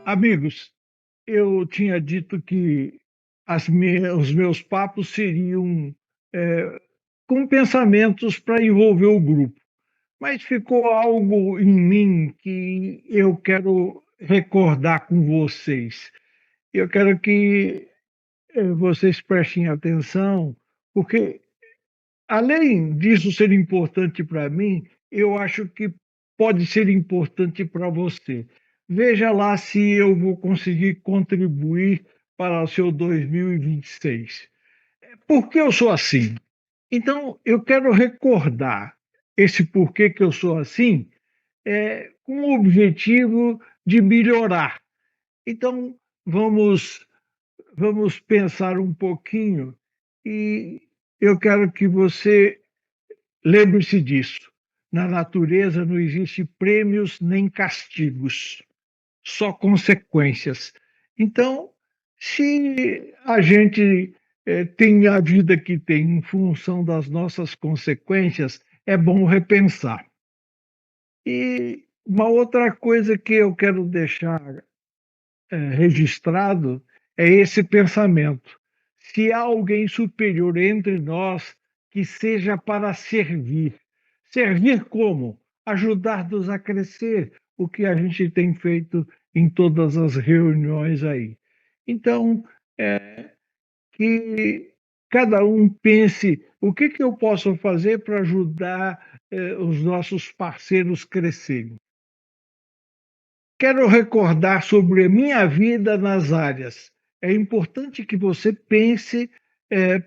Amigos, eu tinha dito que os meus papos seriam eh, com pensamentos para envolver o grupo, mas ficou algo em mim que eu quero recordar com vocês. Eu quero que vocês prestem atenção, porque além disso ser importante para mim, eu acho que pode ser importante para você. Veja lá se eu vou conseguir contribuir para o seu 2026. Por que eu sou assim? Então, eu quero recordar esse porquê que eu sou assim, com o objetivo de melhorar. Então, vamos vamos pensar um pouquinho e eu quero que você lembre-se disso. Na natureza não existe prêmios nem castigos, só consequências. Então, se a gente tem a vida que tem em função das nossas consequências, é bom repensar. E uma outra coisa que eu quero deixar registrado é esse pensamento. Se há alguém superior entre nós, que seja para servir. Servir como? Ajudar-nos a crescer, o que a gente tem feito em todas as reuniões aí. Então, que cada um pense o que que eu posso fazer para ajudar os nossos parceiros crescerem. Quero recordar sobre a minha vida nas áreas. É importante que você pense,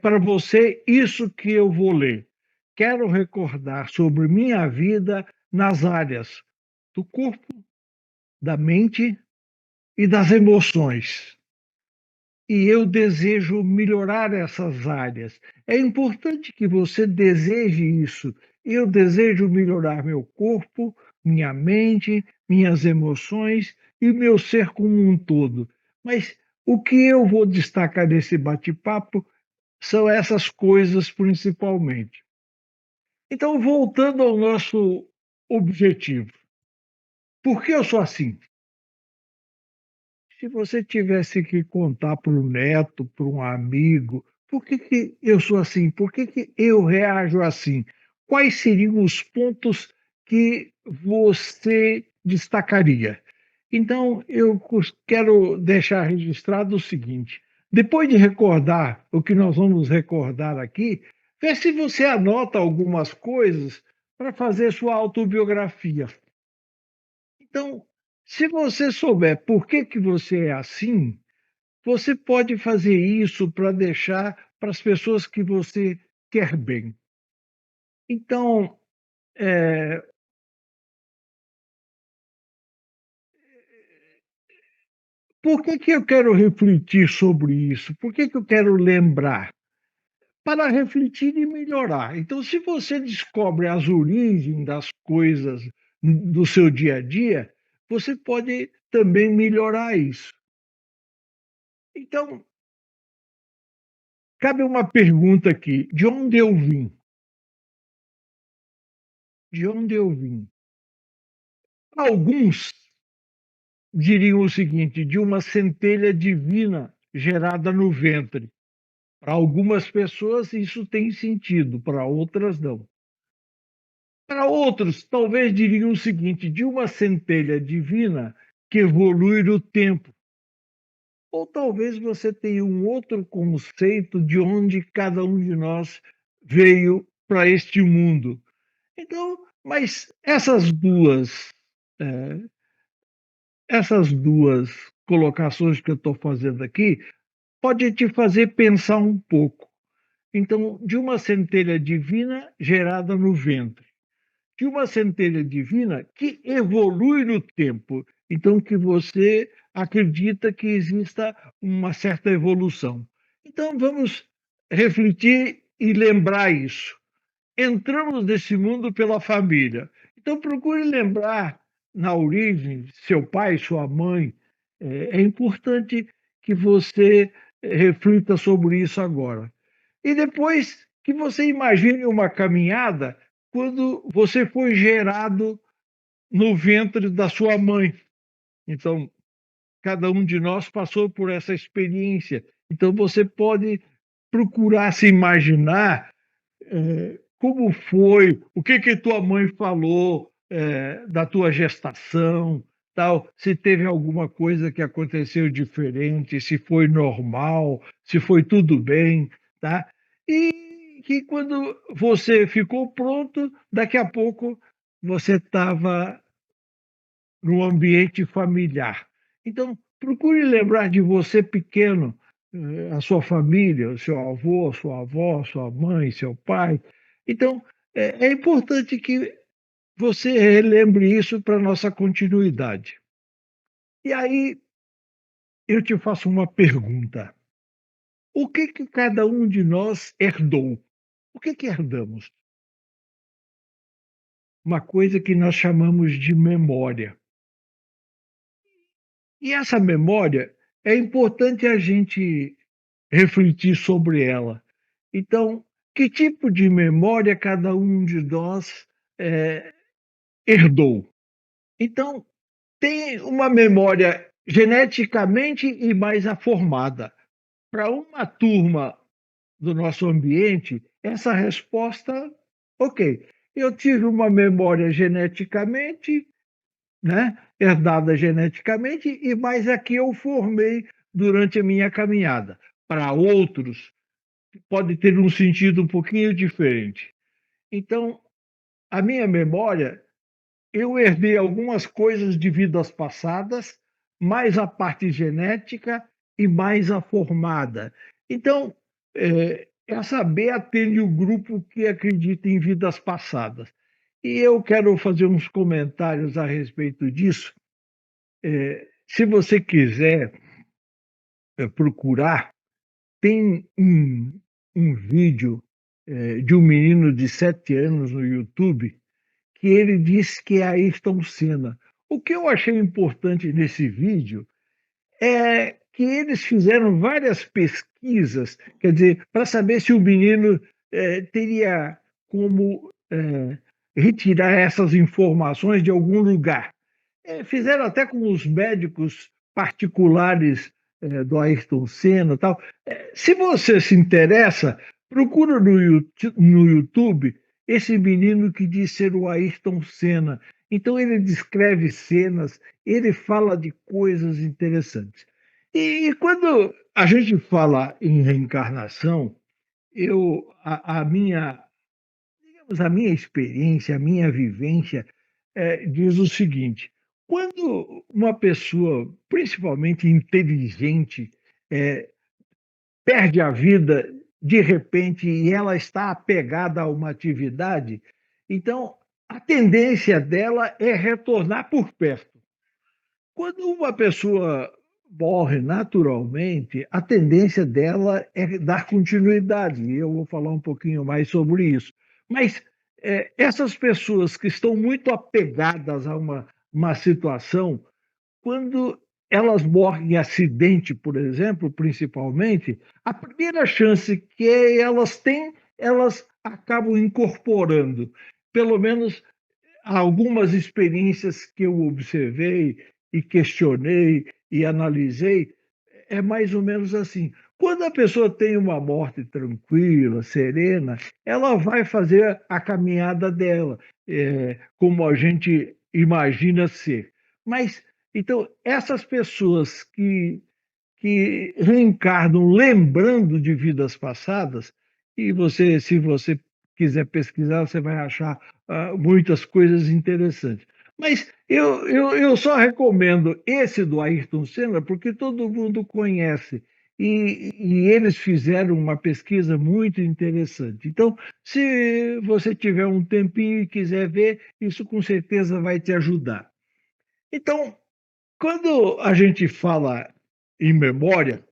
para você isso que eu vou ler. Quero recordar sobre minha vida nas áreas do corpo, da mente e das emoções. E eu desejo melhorar essas áreas. É importante que você deseje isso. Eu desejo melhorar meu corpo, minha mente, minhas emoções e meu ser como um todo. Mas o que eu vou destacar nesse bate-papo são essas coisas principalmente. Então, voltando ao nosso objetivo. Por que eu sou assim? Se você tivesse que contar para um neto, para um amigo, por que que eu sou assim? Por que que eu reajo assim? Quais seriam os pontos que você destacaria? Então, quero deixar registrado o seguinte: depois de recordar o que nós vamos recordar aqui, vê se você anota algumas coisas para fazer sua autobiografia. Então, se você souber por que que você é assim, você pode fazer isso para deixar para as pessoas que você quer bem. Então, eh, por que que eu quero refletir sobre isso? Por que que eu quero lembrar? Para refletir e melhorar. Então, se você descobre as origens das coisas do seu dia a dia, você pode também melhorar isso. Então, cabe uma pergunta aqui: de onde eu vim? De onde eu vim? Alguns diriam o seguinte: de uma centelha divina gerada no ventre. Para algumas pessoas isso tem sentido, para outras não. Para outros, talvez diriam o seguinte: de uma centelha divina que evolui no tempo. Ou talvez você tenha um outro conceito de onde cada um de nós veio para este mundo. Então, mas eh, essas 2 colocações que eu estou fazendo aqui, pode te fazer pensar um pouco. Então, de uma centelha divina gerada no ventre, de uma centelha divina que evolui no tempo, então que você acredita que exista uma certa evolução. Então vamos refletir e lembrar isso. Entramos nesse mundo pela família. Então procure lembrar na origem, seu pai, sua mãe. É importante que você reflita sobre isso agora. E depois que você imagine uma caminhada quando você foi gerado no ventre da sua mãe. Então, cada um de nós passou por essa experiência. Então você pode procurar se imaginar como foi, o que que tua mãe falou da tua gestação, tal, se teve alguma coisa que aconteceu diferente, se foi normal, se foi tudo bem, tá? E que quando você ficou pronto, daqui a pouco você estava no ambiente familiar. Então, procure lembrar de você pequeno, a sua família, o seu avô, sua avó, sua mãe, seu pai. Então, é importante que você relembre isso para nossa continuidade. E aí eu te faço uma pergunta: o que que cada um de nós herdou? O que que herdamos? Uma coisa que nós chamamos de memória. E essa memória é importante a gente refletir sobre ela. Então, que tipo de memória cada um de nós herdou? Então, tem uma memória geneticamente e mais aformada. Para uma turma do nosso ambiente, essa resposta, ok, eu tive uma memória geneticamente, né, herdada geneticamente, e mais aqui eu formei durante a minha caminhada. Para outros, pode ter um sentido um pouquinho diferente. Então, a minha memória, eu herdei algumas coisas de vidas passadas, mais a parte genética e mais a formada. Então, essa B atende o grupo que acredita em vidas passadas. E eu quero fazer uns comentários a respeito disso. Se você quiser procurar, tem um vídeo de um menino de 7 anos no YouTube que ele disse que é Ayrton Senna. O que eu achei importante nesse vídeo é que eles fizeram várias pesquisas, quer dizer, para saber se o menino teria como retirar essas informações de algum lugar. Fizeram até com os médicos particulares do Ayrton Senna e tal. Se você se interessa, procura no YouTube esse menino que diz ser o Ayrton Senna. Então ele descreve cenas, ele fala de coisas interessantes. E quando a gente fala em reencarnação, a minha experiência, a minha vivência, diz o seguinte: quando uma pessoa, principalmente inteligente, eh, perde a vida de repente e ela está apegada a uma atividade, então a tendência dela é retornar por perto. Quando uma pessoa morre naturalmente, a tendência dela é dar continuidade, e eu vou falar um pouquinho mais sobre isso. Mas, essas pessoas que estão muito apegadas a uma situação, quando elas morrem em acidente, por exemplo, principalmente, a primeira chance que elas têm, elas acabam incorporando. Pelo menos algumas experiências que eu observei e questionei e analisei, é mais ou menos assim. Quando a pessoa tem uma morte tranquila, serena, ela vai fazer a caminhada dela, como a gente imagina ser. Mas, então, essas pessoas que reencarnam lembrando de vidas passadas, e você, se você quiser pesquisar, você vai achar muitas coisas interessantes. Mas eu só recomendo esse do Ayrton Senna porque todo mundo conhece. E eles fizeram uma pesquisa muito interessante. Então, se você tiver um tempinho e quiser ver, isso com certeza vai te ajudar. Então, quando a gente fala em memória,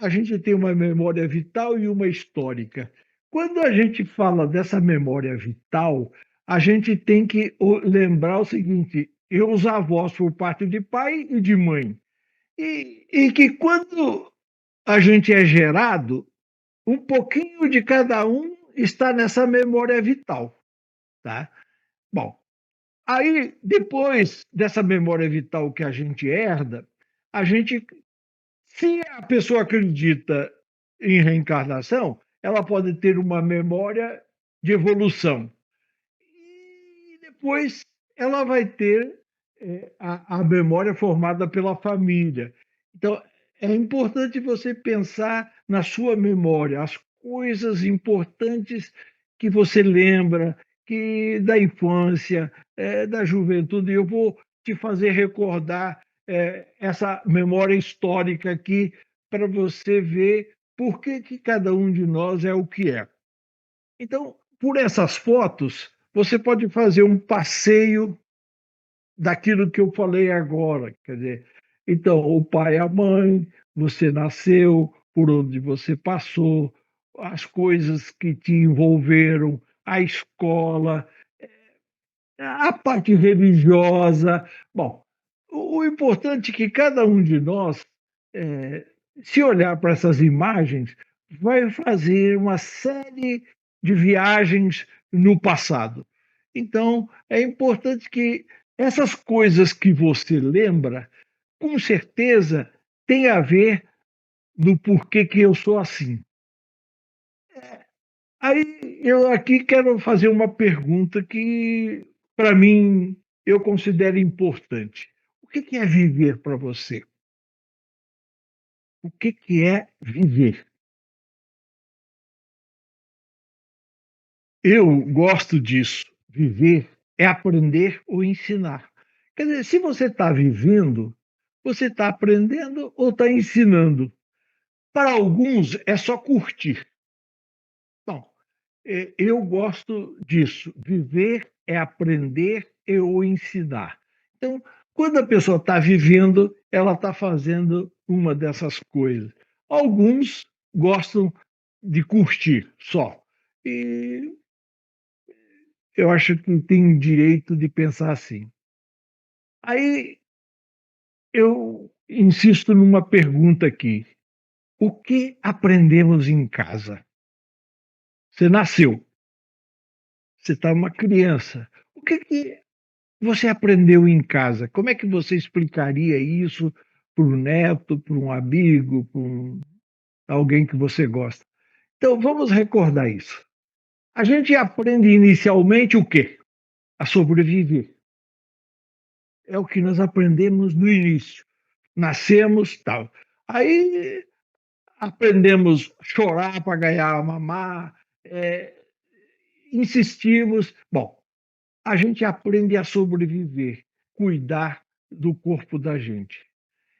a gente tem uma memória vital e uma histórica. Quando a gente fala dessa memória vital, a gente tem que lembrar o seguinte: os avós por parte de pai e de mãe. E que quando a gente é gerado, um pouquinho de cada um está nessa memória vital, tá? Bom, aí depois dessa memória vital que a gente herda, a gente se a pessoa acredita em reencarnação, ela pode ter uma memória de evolução. E depois ela vai ter, a memória formada pela família. Então, é importante você pensar na sua memória, as coisas importantes que você lembra, que da infância, da juventude. Eu vou te fazer recordar, essa memória histórica aqui, para você ver por que que cada um de nós é o que é. Então, por essas fotos, você pode fazer um passeio daquilo que eu falei agora, quer dizer, então, o pai, a mãe, você nasceu, por onde você passou, as coisas que te envolveram, a escola, a parte religiosa. Bom, o importante é que cada um de nós, eh, se olhar para essas imagens, vai fazer uma série de viagens no passado. Então, é importante que essas coisas que você lembra, com certeza, tem a ver no porquê que eu sou assim. Aí eu aqui quero fazer uma pergunta que, para mim, eu considero importante. O que que é viver para você? O que que é viver? Eu gosto disso. Viver é aprender ou ensinar. Quer dizer, se você está vivendo, você está aprendendo ou está ensinando. Para alguns é só curtir. Bom, eu gosto disso. Viver é aprender e ou ensinar. Então, quando a pessoa está vivendo, ela está fazendo uma dessas coisas. Alguns gostam de curtir só. E eu acho que tem direito de pensar assim. Aí eu insisto numa pergunta aqui: o que aprendemos em casa? Você nasceu, você está uma criança. O que que você aprendeu em casa? Como é que você explicaria isso para o neto, para um amigo, para alguém que você gosta? Então vamos recordar isso. A gente aprende inicialmente o quê? A sobreviver. É o que nós aprendemos no início. Nascemos, tal. Aí aprendemos a chorar para ganhar a mamar, insistimos. Bom, a gente aprende a sobreviver, cuidar do corpo da gente.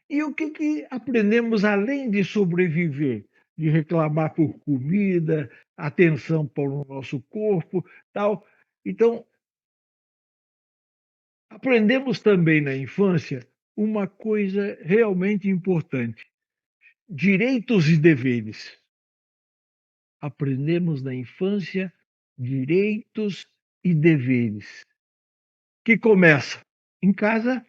E o que que aprendemos além de sobreviver? De reclamar por comida, atenção para o nosso corpo, tal. Então, aprendemos também na infância uma coisa realmente importante: direitos e deveres. Aprendemos na infância direitos e deveres, que começa em casa.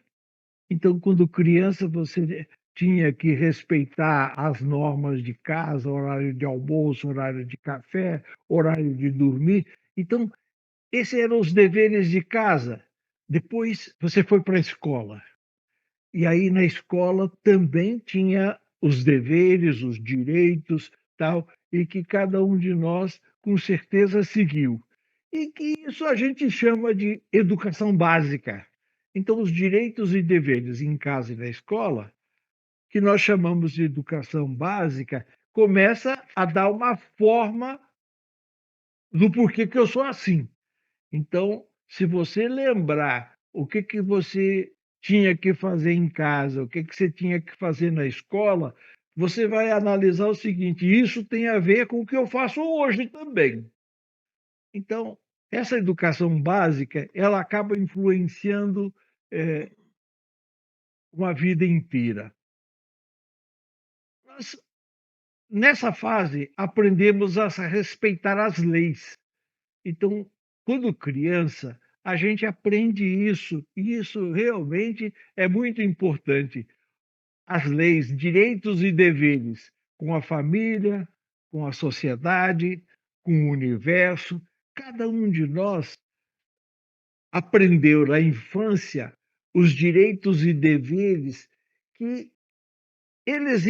Então, quando criança, você tinha que respeitar as normas de casa, horário de almoço, horário de café, horário de dormir. Então, esses eram os deveres de casa. Depois você foi para a escola. E aí na escola também tinha os deveres, os direitos, tal, e que cada um de nós com certeza seguiu. E que isso a gente chama de educação básica. Então, os direitos e deveres em casa e na escola, que nós chamamos de educação básica, começa a dar uma forma do porquê que eu sou assim. Então, se você lembrar o que que você tinha que fazer em casa, o que que você tinha que fazer na escola, você vai analisar o seguinte: isso tem a ver com o que eu faço hoje também. Então, essa educação básica, ela acaba influenciando, eh, uma vida inteira. Nós, nessa fase, aprendemos a respeitar as leis. Então, quando criança, a gente aprende isso, e isso realmente é muito importante. As leis, direitos e deveres com a família, com a sociedade, com o universo. Cada um de nós aprendeu na infância os direitos e deveres que eles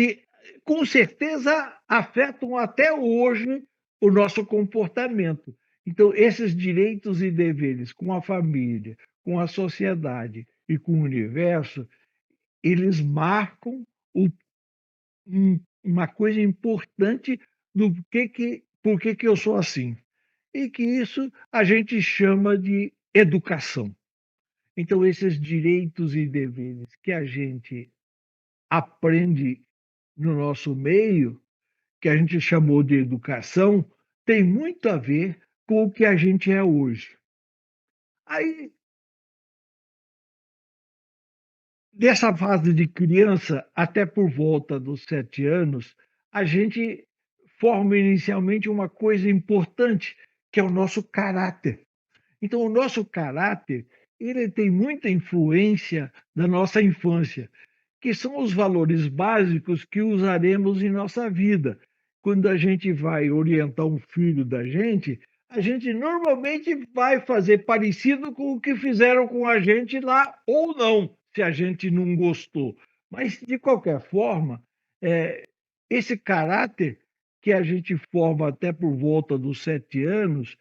com certeza afetam até hoje o nosso comportamento. Então, esses direitos e deveres com a família, com a sociedade e com o universo, eles marcam uma coisa importante do por que eu sou assim. E que isso a gente chama de educação. Então, esses direitos e deveres que a gente aprende no nosso meio, que a gente chamou de educação, tem muito a ver com o que a gente é hoje. Aí, dessa fase de criança até por volta dos 7 anos, a gente forma inicialmente uma coisa importante, que é o nosso caráter. Então, o nosso caráter, ele tem muita influência da nossa infância, que são os valores básicos que usaremos em nossa vida. Quando a gente vai orientar um filho da gente, a gente normalmente vai fazer parecido com o que fizeram com a gente lá ou não, se a gente não gostou. Mas, de qualquer forma, esse caráter que a gente forma até por volta dos 7 anos,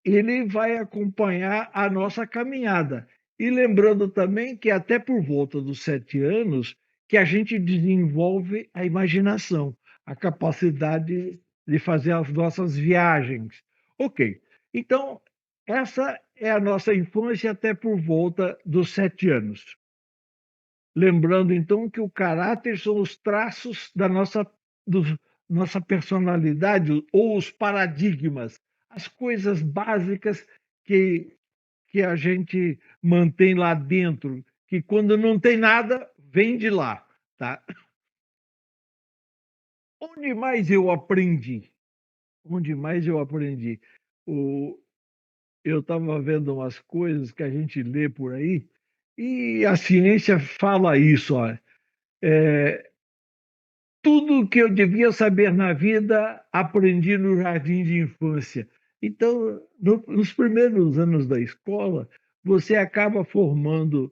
ele vai acompanhar a nossa caminhada. E lembrando também que até por volta dos 7 anos que a gente desenvolve a imaginação, a capacidade de fazer as nossas viagens. Ok, então essa é a nossa infância até por volta dos 7 anos. Lembrando então que o caráter são os traços da nossa personalidade ou os paradigmas, as coisas básicas que, que a gente mantém lá dentro, que quando não tem nada, vem de lá, tá? Onde mais eu aprendi? Onde mais eu aprendi? O, eu estava vendo umas coisas que a gente lê por aí, e a ciência fala isso, ó. Tudo que eu devia saber na vida, aprendi no jardim de infância. Então, nos primeiros anos da escola, você acaba formando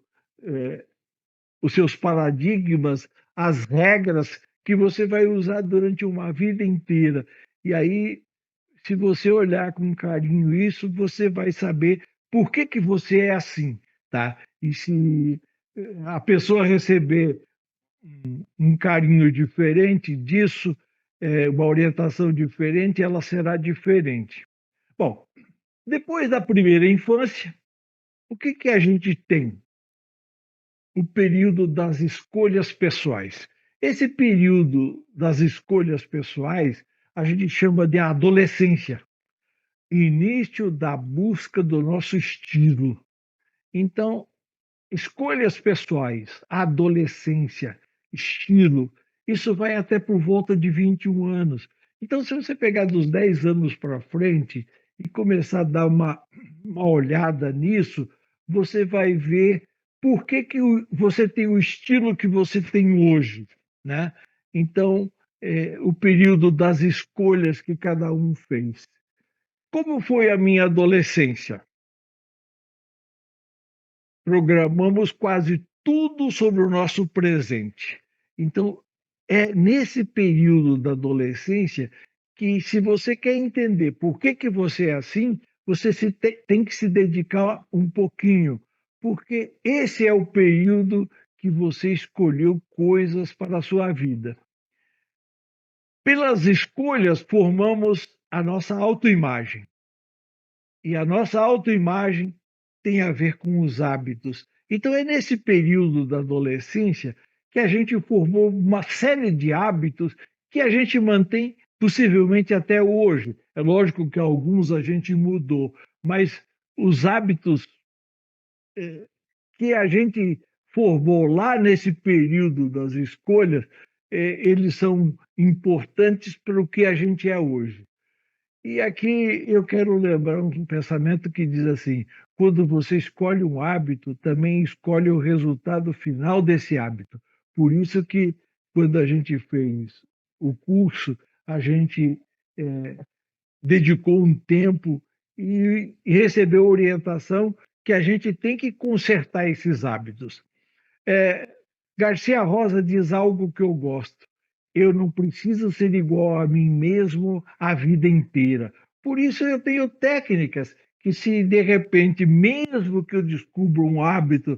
os seus paradigmas, as regras que você vai usar durante uma vida inteira. E aí, se você olhar com carinho isso, você vai saber por que você é assim, tá? E se a pessoa receber um carinho diferente disso, uma orientação diferente, ela será diferente. Bom, depois da primeira infância, o que a gente tem? O período das escolhas pessoais. Esse período das escolhas pessoais a gente chama de adolescência, início da busca do nosso estilo. Então, escolhas pessoais, adolescência, estilo, isso vai até por volta de 21 anos. Então, se você pegar dos 10 anos para frente e começar a dar uma olhada nisso, você vai ver por que você tem o estilo que você tem hoje, né? Então, o período das escolhas que cada um fez. Como foi a minha adolescência? Programamos quase tudo sobre o nosso presente. Então, é nesse período da adolescência que, se você quer entender por que você é assim, você tem que se dedicar um pouquinho, porque esse é o período que você escolheu coisas para a sua vida. Pelas escolhas, formamos a nossa autoimagem. E a nossa autoimagem tem a ver com os hábitos. Então, é nesse período da adolescência que a gente formou uma série de hábitos que a gente mantém possivelmente até hoje. É lógico que alguns a gente mudou, mas os hábitos que a gente formou lá nesse período das escolhas, eles são importantes para o que a gente é hoje. E aqui eu quero lembrar um pensamento que diz assim: quando você escolhe um hábito, também escolhe o resultado final desse hábito. Por isso que, quando a gente fez o curso, a gente dedicou um tempo e recebeu orientação que a gente tem que consertar esses hábitos. Garcia Rosa diz algo que eu gosto: "Eu não preciso ser igual a mim mesmo a vida inteira". Por isso eu tenho técnicas que, se de repente, mesmo que eu descubra um hábito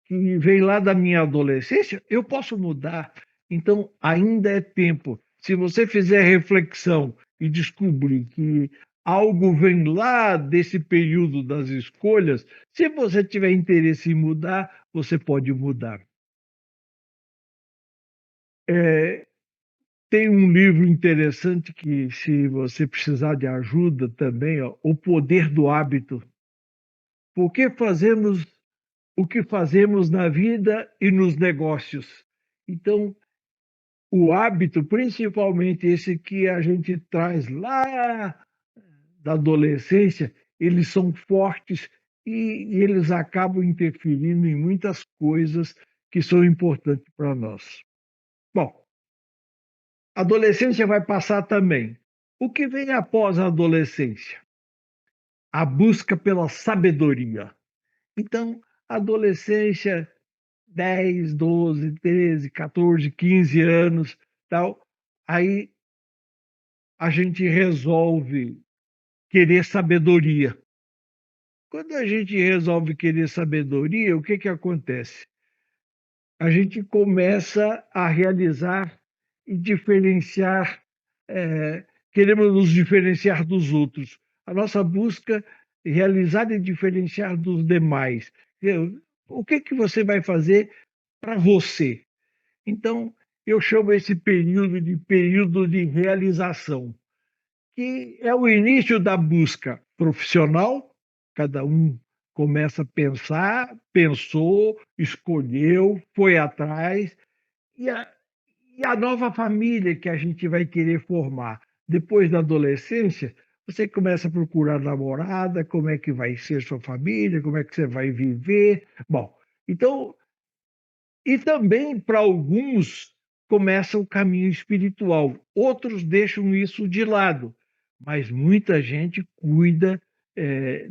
que vem lá da minha adolescência, eu posso mudar. Então ainda é tempo. Se você fizer reflexão e descobrir que algo vem lá desse período das escolhas, se você tiver interesse em mudar, você pode mudar. Eh, Tem um livro interessante que, se você precisar de ajuda também, ó, O Poder do Hábito. Por que fazemos o que fazemos na vida e nos negócios? Então, o hábito, principalmente esse que a gente traz lá da adolescência, eles são fortes e eles acabam interferindo em muitas coisas que são importantes para nós. Bom, a adolescência vai passar também. O que vem após a adolescência? A busca pela sabedoria. Então, a adolescência, 10, 12, 13, 14, 15 anos, tal, aí a gente resolve querer sabedoria. Quando a gente resolve querer sabedoria, o que que acontece? A gente começa a realizar e diferenciar, queremos nos diferenciar dos outros. A nossa busca é realizar e diferenciar dos demais. O que que você vai fazer para você? Então, eu chamo esse período de realização, que é o início da busca profissional. Cada um começa a pensar, pensou, escolheu, foi atrás, e a nova família que a gente vai querer formar. Depois da adolescência, você começa a procurar namorada, como é que vai ser sua família, como é que você vai viver. Bom, então, e também para alguns começa o caminho espiritual, outros deixam isso de lado, mas muita gente cuida,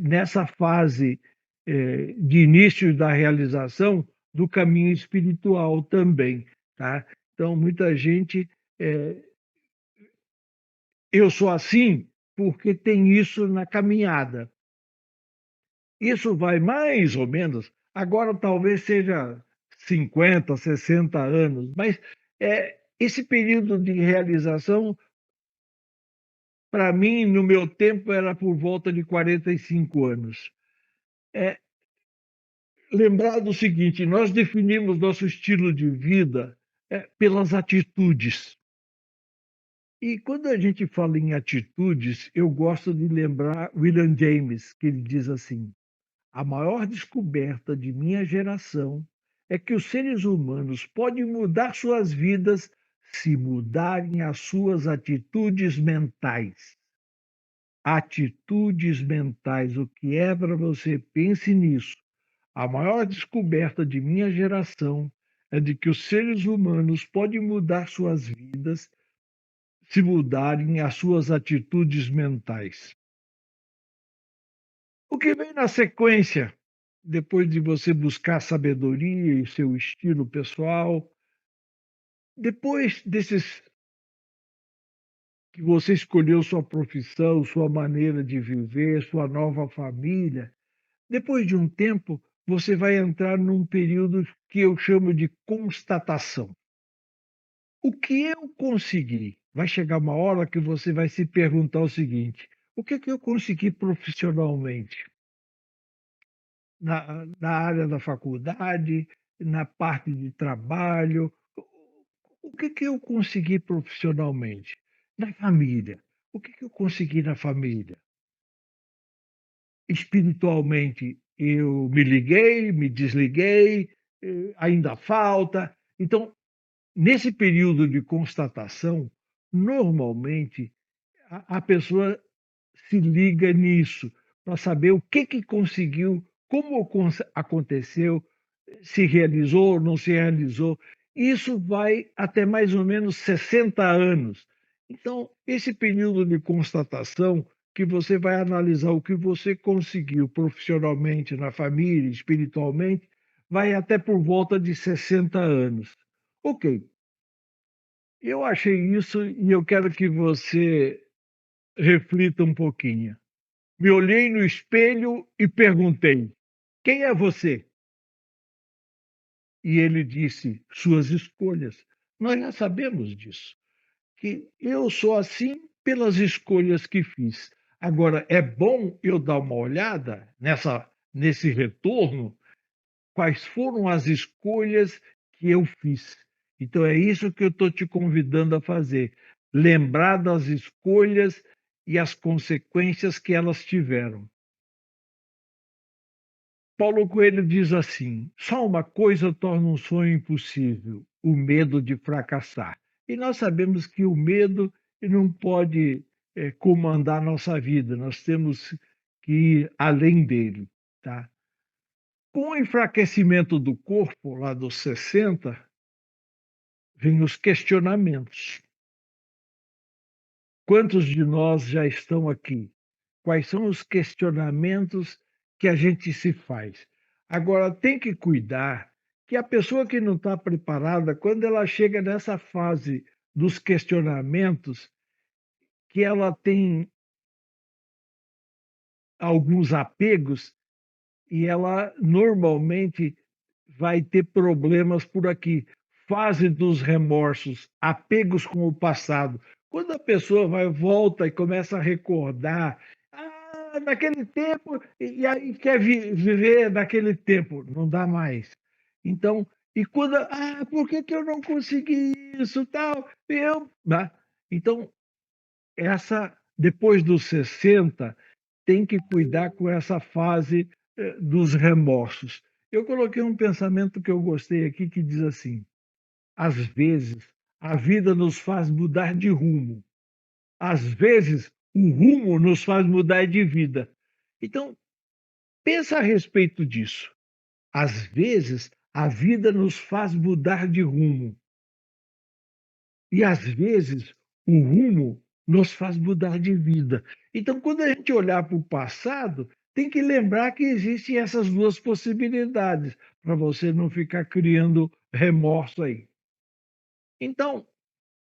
nessa fase, de início da realização, do caminho espiritual também, tá. Então muita gente, eh, eu sou assim porque tem isso na caminhada. Isso vai mais ou menos, agora talvez seja 50, 60 anos, mas, esse período de realização, para mim, no meu tempo, era por volta de 45 anos. É, lembrar do seguinte: nós definimos nosso estilo de vida, pelas atitudes. E quando a gente fala em atitudes, eu gosto de lembrar William James, que ele diz assim: "A maior descoberta de minha geração é que os seres humanos podem mudar suas vidas se mudarem as suas atitudes mentais". Atitudes mentais, o que é para você? Pense nisso. A maior descoberta de minha geração é de que os seres humanos podem mudar suas vidas se mudarem as suas atitudes mentais. O que vem na sequência, depois de você buscar sabedoria e seu estilo pessoal, depois desses que você escolheu sua profissão, sua maneira de viver, sua nova família, depois de um tempo, você vai entrar num período que eu chamo de constatação. O que eu consegui? Vai chegar uma hora que você vai se perguntar o seguinte: o que que eu consegui profissionalmente? Na área da faculdade, na parte de trabalho, o que que eu consegui profissionalmente? Na família, o que que eu consegui na família? Espiritualmente, eu me liguei, me desliguei, ainda falta. Então, nesse período de constatação, normalmente a pessoa se liga nisso, para saber o que que conseguiu, como aconteceu, se realizou, não se realizou. Isso vai até mais ou menos 60 anos. Então, esse período de constatação, que você vai analisar o que você conseguiu profissionalmente, na família, espiritualmente, vai até por volta de 60 anos. Ok, eu achei isso e eu quero que você reflita um pouquinho. Me olhei no espelho e perguntei: "Quem é você?" E ele disse: "Suas escolhas." Nós já sabemos disso, que eu sou assim pelas escolhas que fiz. Agora, é bom eu dar uma olhada nesse retorno, quais foram as escolhas que eu fiz. Então é isso que eu estou te convidando a fazer, lembrar das escolhas e as consequências que elas tiveram. Paulo Coelho diz assim: só uma coisa torna um sonho impossível: o medo de fracassar. E nós sabemos que o medo não pode comandar nossa vida, nós temos que ir além dele. Tá? Com o enfraquecimento do corpo, lá dos 60, vêm os questionamentos. Quantos de nós já estão aqui? Quais são os questionamentos que a gente se faz? Agora, tem que cuidar que a pessoa que não está preparada, quando ela chega nessa fase dos questionamentos, que ela tem alguns apegos e ela normalmente vai ter problemas por aqui. Fase dos remorsos, apegos com o passado. Quando a pessoa vai, volta e começa a recordar, naquele tempo, e aí quer viver naquele tempo, não dá mais. Então, e quando, por que, que eu não consegui isso, tal? Né? Então, depois dos 60 tem que cuidar com essa fase dos remorsos. Eu coloquei um pensamento que eu gostei aqui que diz assim: às vezes a vida nos faz mudar de rumo, às vezes o rumo nos faz mudar de vida. Então, pensa a respeito disso. Às vezes a vida nos faz mudar de rumo e às vezes o rumo nos faz mudar de vida. Então, quando a gente olhar para o passado, tem que lembrar que existem essas duas possibilidades, para você não ficar criando remorso aí. Então,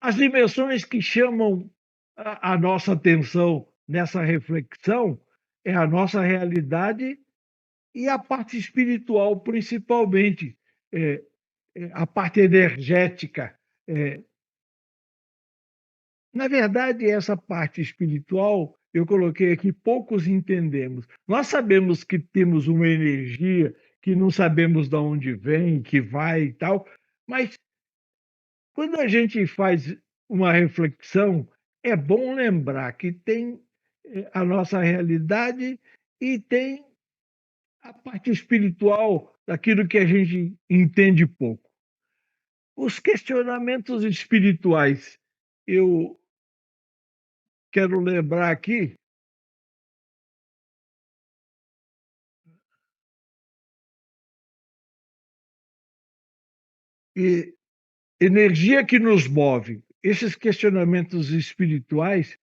as dimensões que chamam a nossa atenção nessa reflexão é a nossa realidade e a parte espiritual, principalmente, eh a parte energética. eh, Na verdade, essa parte espiritual, eu coloquei aqui, poucos entendemos. Nós sabemos que temos uma energia que não sabemos de onde vem, que vai e tal, mas quando a gente faz uma reflexão, é bom lembrar que tem a nossa realidade e tem a parte espiritual daquilo que a gente entende pouco. Os questionamentos espirituais, eu quero lembrar aqui. E energia que nos move, esses questionamentos espirituais,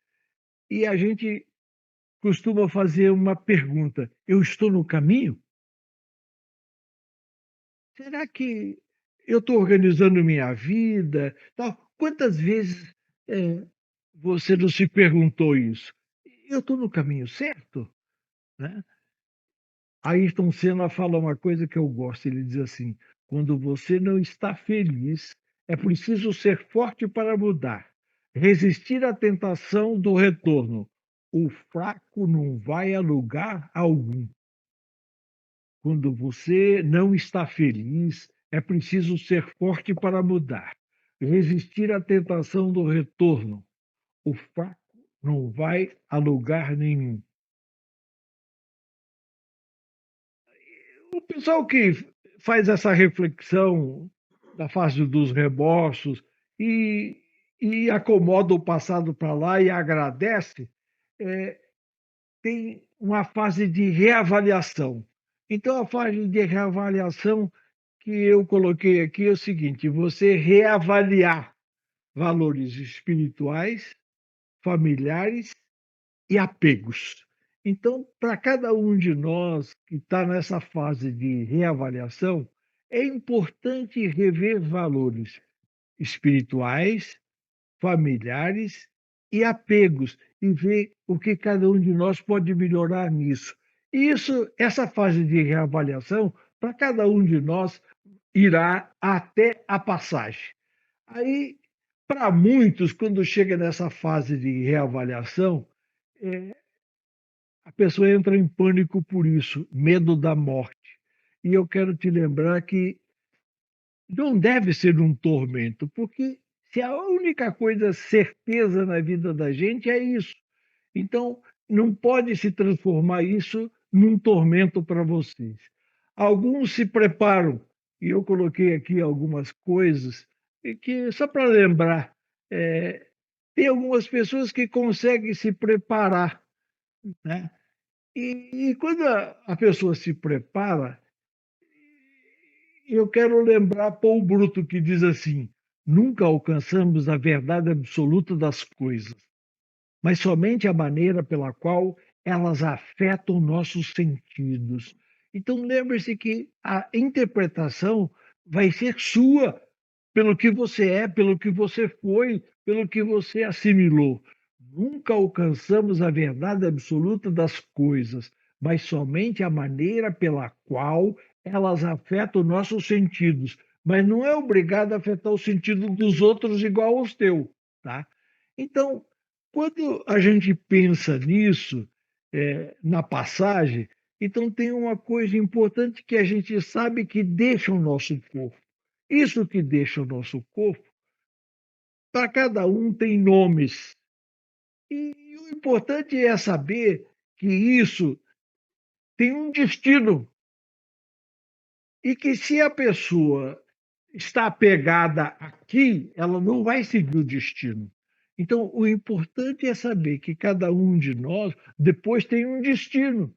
e a gente costuma fazer uma pergunta: eu estou no caminho? Será que eu estou organizando minha vida? Tal? Quantas vezes você não se perguntou isso? Eu estou no caminho certo? Né? Ayrton Senna fala uma coisa que eu gosto, ele diz assim: "Quando você não está feliz, é preciso ser forte para mudar, resistir à tentação do retorno. O fraco não vai a lugar algum." Quando você não está feliz, é preciso ser forte para mudar, resistir à tentação do retorno. O fraco não vai a lugar nenhum. O pessoal que faz essa reflexão da fase dos remorsos e acomoda o passado para lá e agradece, eh, tem uma fase de reavaliação. Então a fase de reavaliação que eu coloquei aqui é o seguinte: você reavaliar valores espirituais, familiares e apegos. Então, para cada um de nós que está nessa fase de reavaliação, é importante rever valores espirituais, familiares e apegos, e ver o que cada um de nós pode melhorar nisso. E essa fase de reavaliação, para cada um de nós, irá até a passagem. Aí, para muitos, quando chega nessa fase de reavaliação, eh, a pessoa entra em pânico por isso, medo da morte. E eu quero te lembrar que não deve ser um tormento, porque se a única coisa certeza na vida da gente é isso, então não pode se transformar isso num tormento para vocês. Alguns se preparam, e eu coloquei aqui algumas coisas, e que só para lembrar, eh, tem algumas pessoas que conseguem se preparar, né, e quando a pessoa se prepara, eu quero lembrar Paul Bruto que diz assim: "Nunca alcançamos a verdade absoluta das coisas, mas somente a maneira pela qual elas afetam nossos sentidos". Então lembre-se que a interpretação vai ser sua, pelo que você é, pelo que você foi, pelo que você assimilou. Nunca alcançamos a verdade absoluta das coisas, mas somente a maneira pela qual elas afetam nossos sentidos. Mas não é obrigado a afetar o sentido dos outros igual aos teus, tá? Então, quando a gente pensa nisso, na passagem, então tem uma coisa importante que a gente sabe que deixa o nosso corpo. Isso que deixa o nosso corpo, para cada um tem nomes. E o importante é saber que isso tem um destino e que se a pessoa está apegada aqui, ela não vai seguir o destino. Então, o importante é saber que cada um de nós depois tem um destino.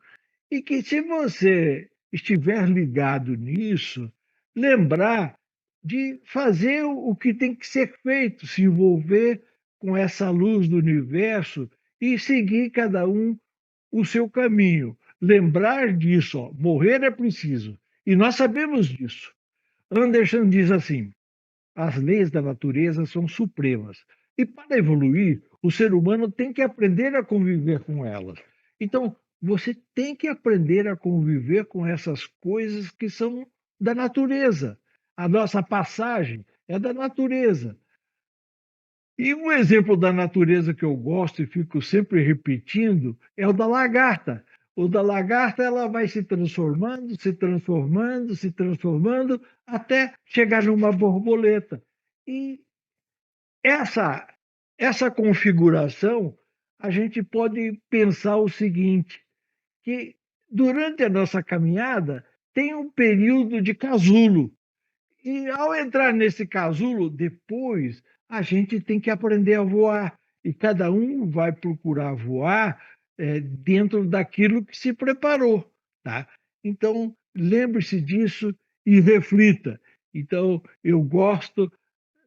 E que se você estiver ligado nisso, lembrar de fazer o que tem que ser feito, se envolver com essa luz do universo e seguir cada um o seu caminho. Lembrar disso, ó, morrer é preciso. E nós sabemos disso. Anderson diz assim: as leis da natureza são supremas. E para evoluir, o ser humano tem que aprender a conviver com elas. Então, você tem que aprender a conviver com essas coisas que são da natureza. A nossa passagem é da natureza. E um exemplo da natureza que eu gosto e fico sempre repetindo é o da lagarta. O da lagarta, ela vai se transformando, se transformando, se transformando, até chegar numa borboleta. E essa essa configuração, a gente pode pensar o seguinte, que durante a nossa caminhada tem um período de casulo. E ao entrar nesse casulo, depois a gente tem que aprender a voar. E cada um vai procurar voar dentro daquilo que se preparou, tá? Então, lembre-se disso e reflita. Então, eu gosto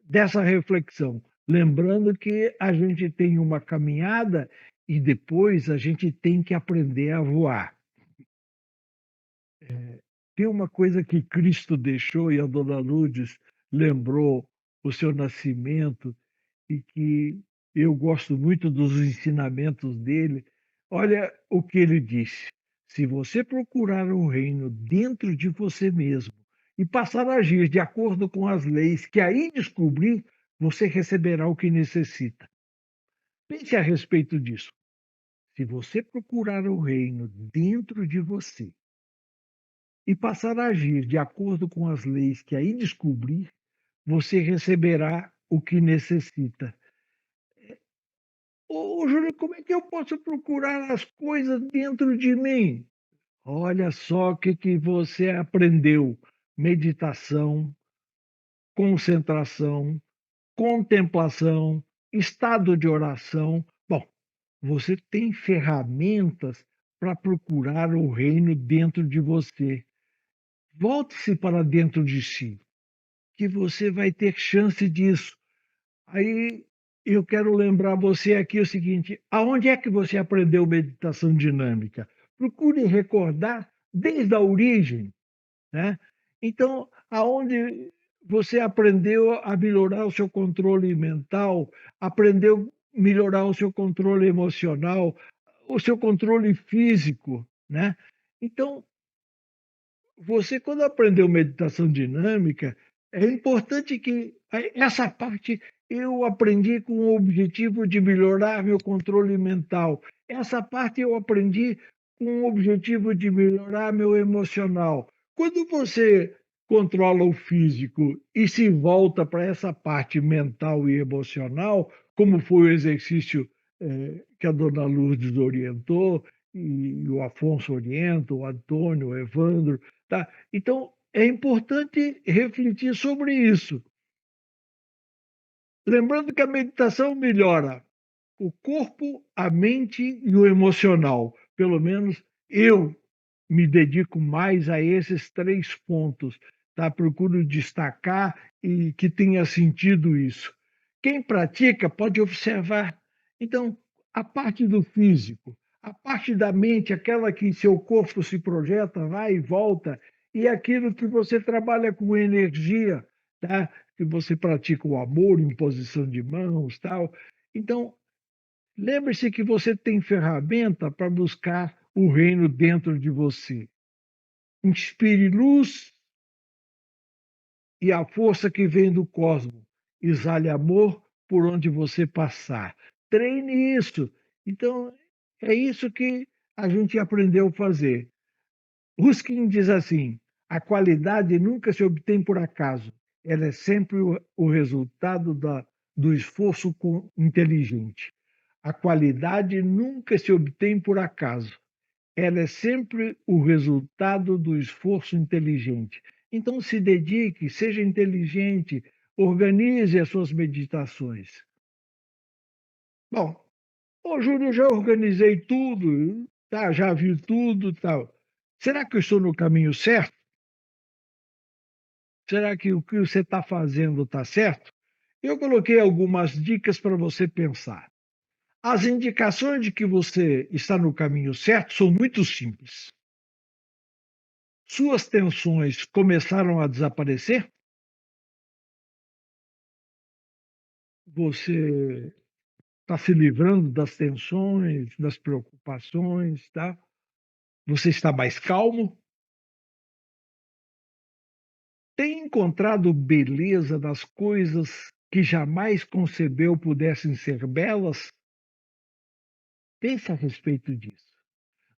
dessa reflexão, lembrando que a gente tem uma caminhada e depois a gente tem que aprender a voar. Tem uma coisa que Cristo deixou e a dona Lourdes lembrou o seu nascimento e que eu gosto muito dos ensinamentos dele. Olha o que ele disse: se você procurar o reino dentro de você mesmo e passar a agir de acordo com as leis que aí descobrir, você receberá o que necessita. Pense a respeito disso. Se você procurar o reino dentro de você e passar a agir de acordo com as leis que aí descobrir, você receberá o que necessita. Ô Júlio, como é que eu posso procurar as coisas dentro de mim? Olha só o que que você aprendeu: meditação, concentração, contemplação, estado de oração. Bom, você tem ferramentas para procurar o reino dentro de você. Volte-se para dentro de si, que você vai ter chance disso. Aí eu quero lembrar você aqui o seguinte: aonde é que você aprendeu meditação dinâmica? Procure recordar desde a origem, né? Então, aonde você aprendeu a melhorar o seu controle mental, aprendeu melhorar o seu controle emocional, o seu controle físico, né. Então, você quando aprendeu meditação dinâmica, é importante que essa parte eu aprendi com o objetivo de melhorar meu controle mental. Essa parte eu aprendi com o objetivo de melhorar meu emocional. Quando você controla o físico e se volta para essa parte mental e emocional, como foi o exercício, que a dona Lourdes orientou, e o Afonso orienta, o Antônio, o Evandro, tá? Então, é importante refletir sobre isso. Lembrando que a meditação melhora o corpo, a mente e o emocional. Pelo menos eu me dedico mais a esses 3 pontos, tá? Procuro destacar e que tenha sentido isso. Quem pratica pode observar. Então, a parte do físico, a parte da mente, aquela que seu corpo se projeta, vai e volta, e aquilo que você trabalha com energia, tá? Que você pratica o amor, imposição de mãos, tal. Então, lembre-se que você tem ferramenta para buscar o reino dentro de você. Inspire luz e a força que vem do cosmos. Exale amor por onde você passar. Treine isso. Então, é isso que a gente aprendeu a fazer. Ruskin diz assim: a qualidade nunca se obtém por acaso, ela é sempre o resultado do esforço inteligente. A qualidade nunca se obtém por acaso, ela é sempre o resultado do esforço inteligente. Então, se dedique, seja inteligente, organize as suas meditações. Bom, ô Júlio, eu já organizei tudo, tá? Já vi tudo, tal. Será que eu estou no caminho certo? Será que o que você está fazendo está certo? Eu coloquei algumas dicas para você pensar. As indicações de que você está no caminho certo são muito simples. Suas tensões começaram a desaparecer? Você está se livrando das tensões, das preocupações, tá? Você está mais calmo? Tem encontrado beleza nas coisas que jamais concebeu pudessem ser belas? Pense a respeito disso.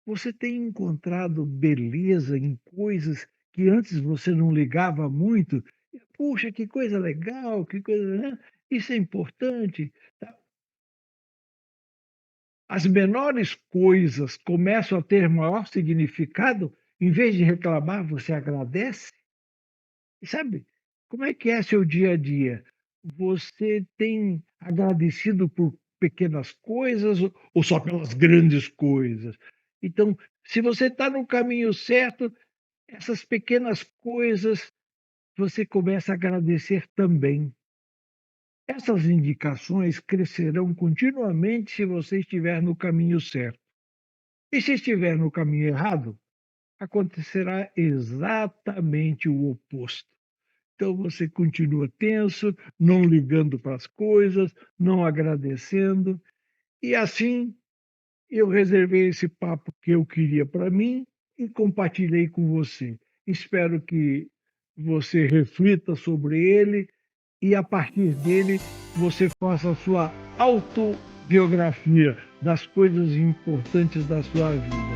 Você tem encontrado beleza em coisas que antes você não ligava muito? Puxa, que coisa legal, que coisa, né? Isso é importante. Tá? As menores coisas começam a ter maior significado. Em vez de reclamar, você agradece. E sabe, como é que é seu dia a dia? Você tem agradecido por pequenas coisas ou só pelas grandes coisas? Então, se você está no caminho certo, essas pequenas coisas você começa a agradecer também. Essas indicações crescerão continuamente se você estiver no caminho certo. E se estiver no caminho errado, acontecerá exatamente o oposto. Então você continua tenso, não ligando para as coisas, não agradecendo, e assim eu reservei esse papo que eu queria para mim e compartilhei com você. Espero que você reflita sobre ele e, a partir dele, você faça a sua autobiografia das coisas importantes da sua vida.